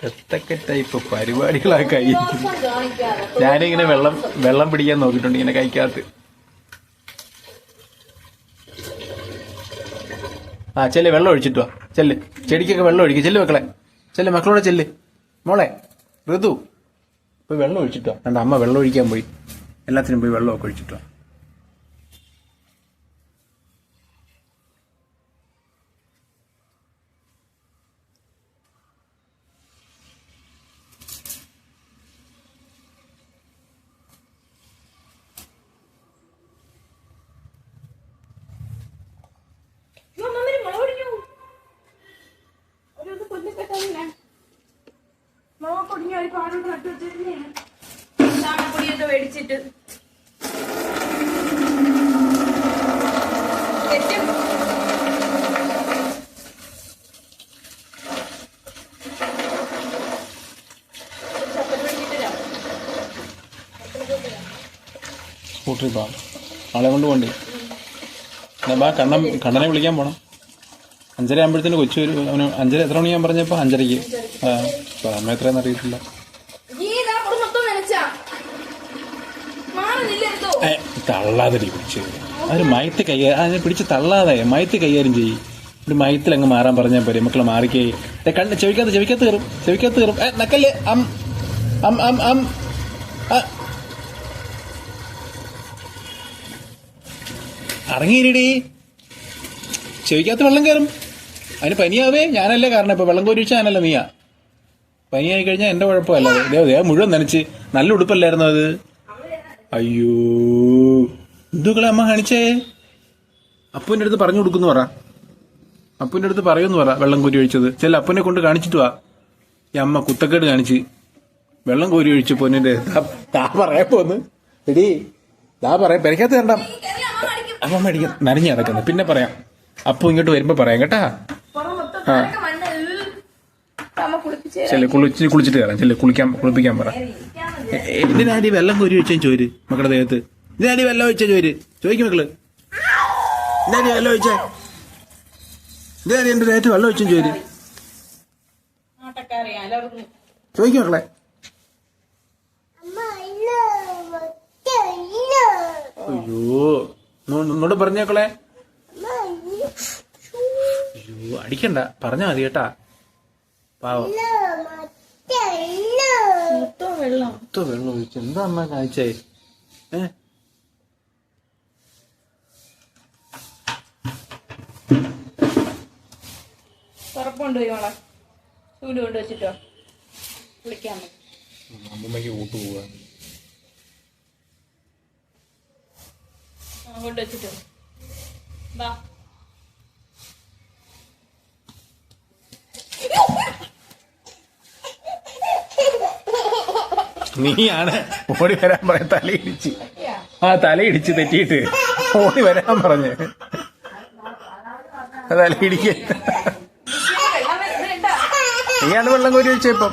എന്തൊക്കെ ടൈപ്പ് പരിപാടികളാണ് കൈ. ഞാനിങ്ങനെ വെള്ളം പിടിക്കാൻ നോക്കിയിട്ടുണ്ട് ഇങ്ങനെ കൈക്കകത്ത്. ചെല്ല് വെള്ളം ഒഴിച്ചിട്ട് വാ. ചെല്ല് ചെടിക്കൊക്കെ വെള്ളം ഒഴിക്കുക. ചെല്ല് മക്കളെ, ചെല്ല് മക്കളോടെ ചെല്ല്. മോളെ ഋതു പോയി വെള്ളം ഒഴിച്ചിട്ട് വാ. കണ്ട അമ്മ വെള്ളം ഒഴിക്കാൻ പോയി. എല്ലാത്തിനും പോയി വെള്ളമൊക്കെ ഒഴിച്ചിട്ട് വാ. പൊടിയൊക്കെ മേടിച്ചിട്ട് സ്കൂട്ടറിൽ പോവാം. ആളെ കൊണ്ട് പോണ്ടേ. എന്നാ കണ്ണനെ വിളിക്കാൻ പോണം. 5:30 ആകുമ്പോഴത്തേന് കൊച്ചു വരും. അവന് 5:30 എത്ര മണി ഞാൻ പറഞ്ഞപ്പോ 5:30. സമയം എത്രയെന്ന് അറിയത്തില്ല. തള്ളാതെ പിടിച്ച് അതിന് മയത്ത് അതിനെ പിടിച്ച് തള്ളാതെ മയത്ത് കൈകാര്യം ചെയ്യും. ഒരു മയത്തിൽ അങ്ങ് മാറാൻ പറഞ്ഞാൽ പോരെ. മക്കളെ മാറിക്കേ. കണ്ണ് ചെവിക്കകത്ത് കയറും. നക്കല്ലേ. അടങ്ങിയിരടി. ചെവിക്കകത്ത് വെള്ളം കയറും. അതിന് പനിയാവേ. ഞാനല്ലേ കാരണം. ഇപ്പൊ വെള്ളം കോരി വെച്ചാൽ ഞാനല്ല, നീയാ. പനിയായി കഴിഞ്ഞാൽ എന്റെ കുഴപ്പമല്ല. മുഴുവൻ നനച്ച്. നല്ല ഉടുപ്പല്ലായിരുന്നു അത്. അയ്യോ എന്തുക്കളെ അമ്മ കാണിച്ചേ. അപ്പൂന്റെ അടുത്ത് പറഞ്ഞു കൊടുക്കുന്നു പറ. അപ്പൂന്റെ അടുത്ത് പറയുമെന്ന് പറ വെള്ളം കോരി ഒഴിച്ചത്. ചെല്ല അപ്പനെ കൊണ്ട് കാണിച്ചിട്ട് വാ. ഈ അമ്മ കുത്തക്കേട് കാണിച്ച് വെള്ളം കോരി ഒഴിച്ചു. പൊന്നിന്റെ താ പറയാൻ പോന്ന്. എടീ താ പറയാം. പെരക്കകത്ത് കണ്ട അമ്മ മേടിക്കും നനഞ്ഞു കിടക്കുന്നത്. പിന്നെ പറയാം. അപ്പു ഇങ്ങോട്ട് വരുമ്പോ പറയാം കേട്ടാ. ചെല്ല് കുളിച്ചിട്ട് കയറാം. ചെല്ല് കുളിപ്പിക്കാൻ പറ. എന്തിനാടി വെള്ളം കോരി വെച്ചാൽ ചോര് മക്കളുടെ ദേഹത്ത്? ഇതിനാടി വെള്ളം ഒഴിച്ച ചോര്? ചോദിക്കും മക്കള്. ഇതിനാടി വെള്ളം ഒഴിച്ചേ? ഇതിനാടി എന്റെ ദേഹത്ത് വെള്ളം ഒഴിച്ചും ചോര്? ചോദിക്കും മക്കളെ. അയ്യോ എന്നോട് പറഞ്ഞേക്കളെ. അയ്യോ അടിക്കണ്ട, പറഞ്ഞാ മതി കേട്ടാ. പാവം വെള്ളം ഒഴിച്ചു. എന്താ അമ്മ കാണിച്ചേ? കൊണ്ടുപോയി മോളെ ചൂട് കൊണ്ട് വെച്ചിട്ടോ വിളിക്കാൻ. അമ്മമ്മക്ക് കൂട്ടു പോവാ. കൊണ്ട് വെച്ചിട്ടോ വാ. നീയാണ് ഓടി വരാൻ പറയാൻ. തലയിടിച്ച് തലയിടിച്ച് തെറ്റിയിട്ട് ഓടി വരാൻ പറഞ്ഞ്. തലയിടിക്ക. നീയാണ് വെള്ളം കോരി വെച്ചപ്പം.